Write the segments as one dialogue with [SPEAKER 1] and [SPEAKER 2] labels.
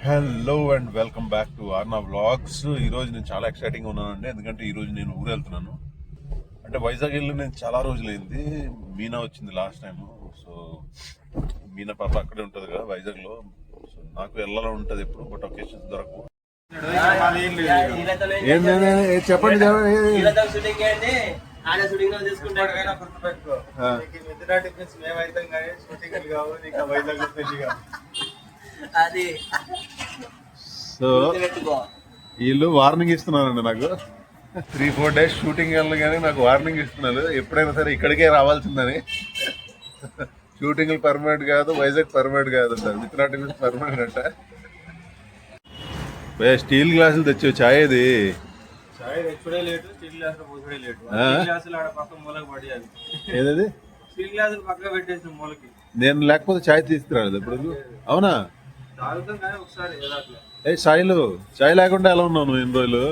[SPEAKER 1] Hello and welcome back to ఆర్నా vlogs. ఈరోజు నేను చాలా ఎక్సైటింగ్గా ఉన్నానండి, ఎందుకంటే ఈరోజు నేను ఊరు వెళ్తున్నాను. అంటే వైజాగ్ వెళ్ళి నేను చాలా రోజులైంది. మీనా వచ్చింది లాస్ట్ టైం. సో మీనా పాప అక్కడే ఉంటుంది కదా వైజాగ్లో. సో నాకు వెళ్ళాలని ఉంటుంది ఎప్పుడు, బట్ ఒకేషన్స్ దొరకవు. చెప్పండి సో వీళ్ళు వార్నింగ్ ఇస్తున్నారండి నాకు. 3-4 days షూటింగ్ వెళ్ళను కానీ నాకు వార్నింగ్ ఇస్తున్నారు, ఎప్పుడైనా సరే ఇక్కడికే రావాల్సిందని. షూటింగ్ పర్మనెంట్ కాదు, వైజాగ్ పర్మనెంట్ కాదు అంటారు, విత్ నాట్ పర్మనెంట్ అంట. స్టీల్ గ్లాసులు తెచ్చావు చాయ్ ఇది. ఏదది నేను లేకపోతే చాయ్ తీసుకురాలేదు ఇప్పుడు. అవునా? ఏ సాయిలు, చాయ్ లేకుండా ఎలా ఉన్నావు నువ్వు ఇన్ని రోజులు?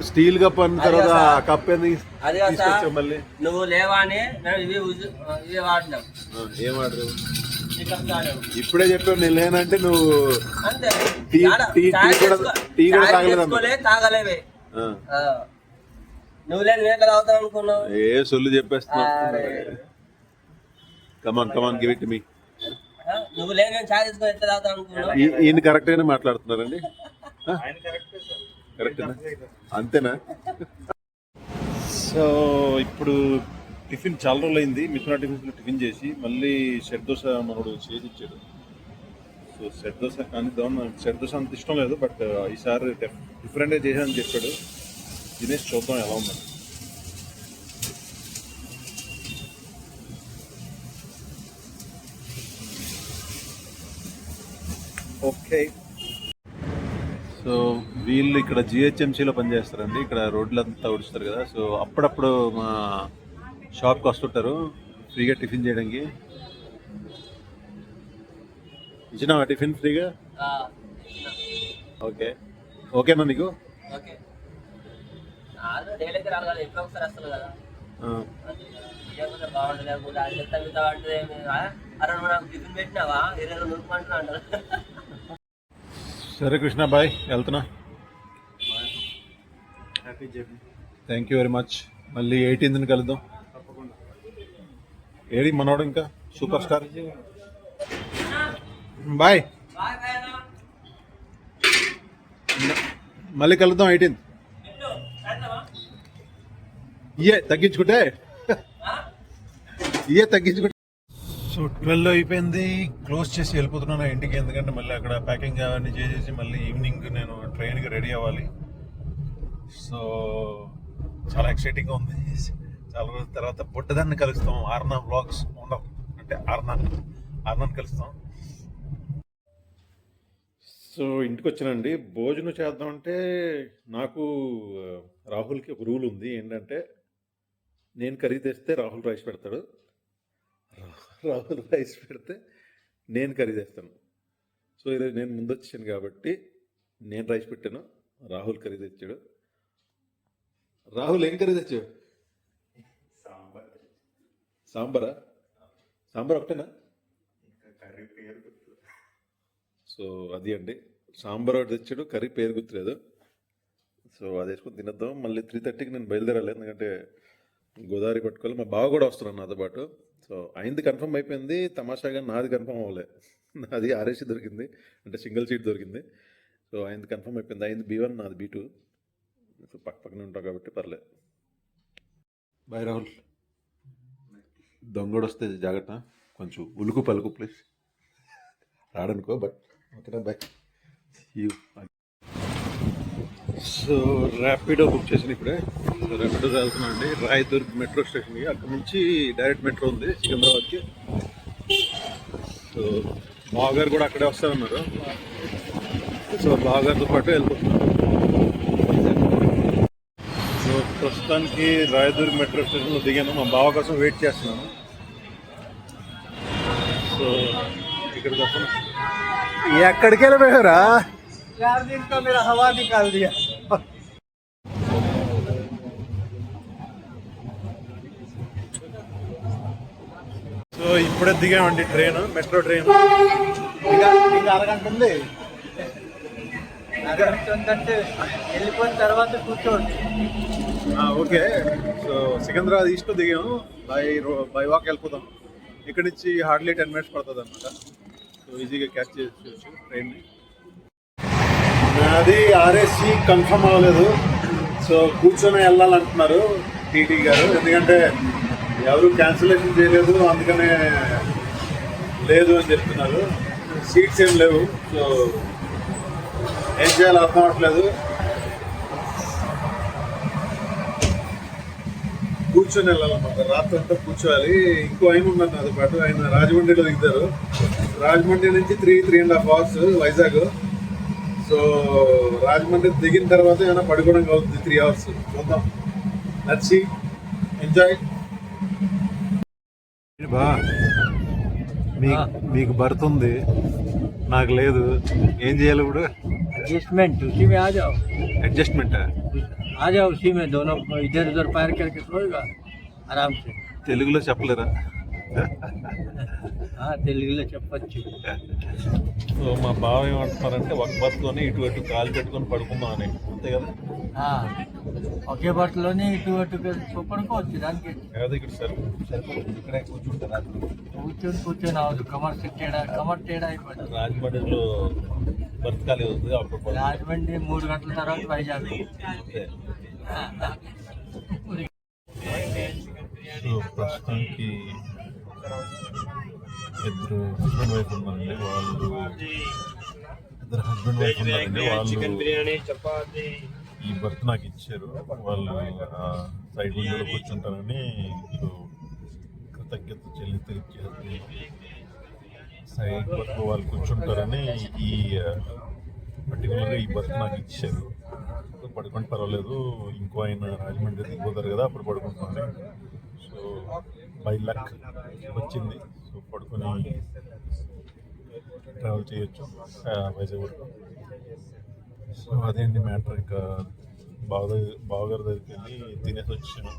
[SPEAKER 1] స్టీల్ కప్ అన్న తర్వాత కప్ తీసుకొచ్చావు మళ్ళీ.
[SPEAKER 2] నువ్వు లేవా అని
[SPEAKER 1] ఏం ఆర్డర్? ఇప్పుడే చెప్పావు నేను లేనంటే నువ్వు టీ కూడా
[SPEAKER 2] తాగలేవే. నువ్వు లేని మేక తాగుతావు అనుకున్నావు.
[SPEAKER 1] ఏ సొల్లు చెప్పేస్తున్నావు. కమాన్ గివ్ ఇట్ మీ.
[SPEAKER 2] నువ్వు లేని చాయ్ తీసుకొని ఎట్లా తాగుతావు అనుకున్నావు.
[SPEAKER 1] ఈయన కరెక్ట్ గానే మాట్లాడుతున్నారండి. కరెక్టేనా? అంతేనా? సో ఇప్పుడు టిఫిన్ చాలా రోజులు అయింది. మిశ్రా టిఫిన్స్లో టిఫిన్ చేసి మళ్ళీ షెడ్ దోశ మనోడు చేసి ఇచ్చాడు. సో షెడ్ దోశ కానీ షెడ్ దోశ అంత ఇష్టం లేదు, బట్ ఈసారి డిఫరెంట్గా చేశానని చెప్పాడు. తినేసి చూద్దాం ఎలా ఉందని. ఓకే. సో వీళ్ళు ఇక్కడ జిహెచ్ఎంసీలో పనిచేస్తారండి. ఇక్కడ రోడ్లంతా ఉడుస్తారు కదా. సో అప్పుడప్పుడు మా షాప్కి వస్తుంటారు ఫ్రీగా టిఫిన్ చేయడానికి. ఇచ్చినావా టిఫిన్ ఫ్రీగా? ఓకే. ఓకేనా నీకు? సరే కృష్ణ బాయ్, వెళ్తున్నా. Thank you very much. మళ్ళీ 18th కలుద్దాం. ఏడి మనోడు ఇంకా సూపర్ స్టార్. బాయ్, మళ్ళీ కలుద్దాం 18th. ఇయే తగ్గించుకుంటే సో 12 అయిపోయింది. క్లోజ్ చేసి వెళ్ళిపోతున్నాను ఇంటికి, ఎందుకంటే మళ్ళీ అక్కడ ప్యాకింగ్ అవన్నీ చేసేసి మళ్ళీ ఈవినింగ్ నేను ట్రైన్కి రెడీ అవ్వాలి. సో చాలా ఎక్సైటింగ్గా ఉంది. చాలా రోజుల తర్వాత బుడ్డదాన్ని కలుస్తాం. ఆర్నా వ్లాగ్స్ ఉండవు అంటే ఆర్నాన్ని కలుస్తాం. సో ఇంటికి వచ్చానండి. భోజనం చేద్దామంటే నాకు రాహుల్కి ఒక రూల్ ఉంది. ఏంటంటే నేను కర్రీ తెస్తే రాహుల్ రైస్ పెడతాడు, రాహుల్ రైస్ పెడితే నేను కర్రీ తెస్తాను. సో ఈరోజు నేను ముందు వచ్చాను కాబట్టి నేను రైస్ పెట్టాను, రాహుల్ కర్రీ తెచ్చాడు. రాహుల్ ఏం కర్రీ తెచ్చావు? సాంబారా? సాంబార్ ఒకటేనా? సో అది అండి, సాంబార్ ఒకటి తెచ్చాడు, కర్రీ పేరు గుర్తులేదు. సో అది వేసుకొని తినేద్దాం. మళ్ళీ 3:30కి నేను బయలుదేరాలి, ఎందుకంటే గోదావరి పట్టుకోవాలి. మా బావ కూడా వస్తున్నాను నాతో పాటు. సో అయింది కన్ఫర్మ్ అయిపోయింది. తమాషాగా నాది కన్ఫర్మ్ అవ్వలే. నాది ఆర్ఏసీ దొరికింది, అంటే సింగిల్ సీట్ దొరికింది. సో అయింది కన్ఫర్మ్ అయిపోయింది. అయింది B1, నాది B2. సో పక్కనే ఉంటాం కాబట్టి పర్లేదు. బాయ్ రాహుల్. దొంగడు వస్తే జాగ్రత్త, కొంచెం ఉలుకు పలుకు ప్లీజ్. రాడనుకో, బట్ ఓకేనా? బాయ్. సో ర్యాపిడో బుక్ చేసాను ఇప్పుడే. సో ర్యాపిడో వెళ్తున్నాను అండి రాయదుర్గ్ మెట్రో స్టేషన్కి. అక్కడ నుంచి డైరెక్ట్ మెట్రో ఉంది సికింద్రాబాద్కి. సో బావగారు కూడా అక్కడే వస్తారన్నారు. సో బావగారితో పాటు వెళ్ళిపోతున్నాను. సో ప్రస్తుతానికి రాయదుర్గ్ మెట్రో స్టేషన్లో దిగాను. మా బావ కోసం వెయిట్ చేస్తున్నాను. సో ఇక్కడికి వస్తున్నాను. ఎక్కడికి వెళ్ళిపోయారా?
[SPEAKER 3] 4 दिन का मेरा हवा निकाल दिया.
[SPEAKER 1] ఇప్పుడే దిగామండి ట్రైన్, మెట్రో ట్రైన్. ఇంకా అరగంట ఉంది.
[SPEAKER 3] అంటే వెళ్ళిపోయిన తర్వాత కూర్చోండి.
[SPEAKER 1] ఓకే. సో సికింద్రాబాద్ ఈస్ట్ దిగాము, బై వాక్ వెళ్ళిపోతాం. ఇక్కడ నుంచి హార్డ్లీ 10 minutes పడుతుంది అనమాట. సో ఈజీగా క్యాచ్ చేసుకోవచ్చు ట్రైన్ని. అది ఆర్ఎస్సి కన్ఫర్మ్ అవ్వలేదు, సో కూర్చొని వెళ్ళాలంటున్నారు టీటీ గారు. ఎందుకంటే ఎవరు క్యాన్సిలేషన్ చేయలేదు, అందుకనే లేదు అని చెప్తున్నారు. సీట్స్ ఏం లేవు, సో ఏం చేయాలో అర్థం అవ్వట్లేదు. కూర్చొని వెళ్ళాలన్నమాట, రాత్రి అంతా కూర్చోవాలి. ఇంకో ఆయన ఉన్నారు నాతో పాటు, ఆయన రాజమండ్రిలో దిగుతారు. రాజమండ్రి నుంచి 3.5 hours వైజాగ్. సో రాజమండ్రి దిగిన తర్వాత ఏమైనా పడుకోవడం అవుతుంది 3 hours. చూద్దాం, నచ్చి ఎంజాయ్. మీకు బర్త్ ఉంది, నాకు లేదు, ఏం చేయాలి ఇప్పుడు?
[SPEAKER 3] एडजस्टमेंट उसी में आ जाओ,
[SPEAKER 1] అడ్జస్ట్మెంట్
[SPEAKER 3] आ जाओ उसी में, दोनों इधर उधर पैर करके सोएगा आराम से.
[SPEAKER 1] తెలుగులో చెప్పలేరా?
[SPEAKER 3] తెలుగులో చెప్పచ్చు.
[SPEAKER 1] సో మా బావ ఏమంటున్నారంటే ఒక బర్త్లోనే ఇటు అటు కాలు పెట్టుకొని పడుకుందాం అని, అంతే కదా?
[SPEAKER 3] ఒకే బట్టలోనే ఇటు అటు పడుకోవచ్చు. దానికి
[SPEAKER 1] అదే ఇక్కడ సరిపోతుంది, ఇక్కడే కూర్చుంటారా?
[SPEAKER 3] కూర్చొని అవదు, కమర్ తేడా అయిపోతుంది.
[SPEAKER 1] రాజమండ్రిలో బర్త్ ఖాళీ అవుతుంది అప్పుడు.
[SPEAKER 3] రాజమండ్రి 3 గంటల తర్వాత వైజాగ్.
[SPEAKER 1] అంతే. సో ప్రస్తుతానికి ఇద్దరు హస్బెండ్ వైఫ్ ఉన్నారండి. ఇద్దరు హస్బెండ్ వైఫ్ ఉన్నారండి. వాళ్ళు ఈ బర్త్ నాకు ఇచ్చారు. వాళ్ళు సైడ్ విండోలో కూర్చుంటారని సో కృతజ్ఞత తెలియజేస్తుంది. సైడ్ బర్త్ వాళ్ళు కూర్చుంటారని ఈ పర్టికులర్గా ఈ బర్త్ నాకు ఇచ్చారు. పడుకొని పర్వాలేదు, ఇంకో ఆయన రాజమండ్రి దిగిపోతారు కదా, అప్పుడు పడుకుంటుంది. సో బై లక్ వచ్చింది. సో పడుకొని ట్రావెల్ చేయొచ్చు వైజాగ్ వరకు. సో అదేంటి మ్యాటర్. ఇంకా బావగారి దగ్గరికి వెళ్ళి తినేసి వచ్చాను.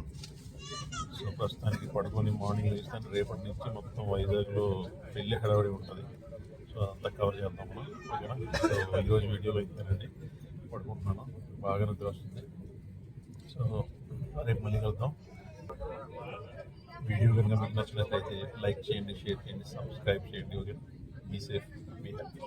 [SPEAKER 1] సో ప్రస్తుతానికి పడుకొని మార్నింగ్ లేస్తాను. రేపటి నుంచి మొత్తం వైజాగ్లో పెళ్ళి హడావడి ఉంటుంది. సో అంతా కవర్ చేద్దాం మనం, ఓకేనా? సో ఈరోజు వీడియోలో ఇస్తానండి, పడుకుంటున్నాను, బాగా నిద్ర వస్తుంది. సో రేపు మళ్ళీ కలుద్దాం. వీడియో కనుక మీకు నచ్చినట్లయితే లైక్ చేయండి, షేర్ చేయండి, సబ్స్క్రైబ్ చేయండి, okay? Be safe, be happy.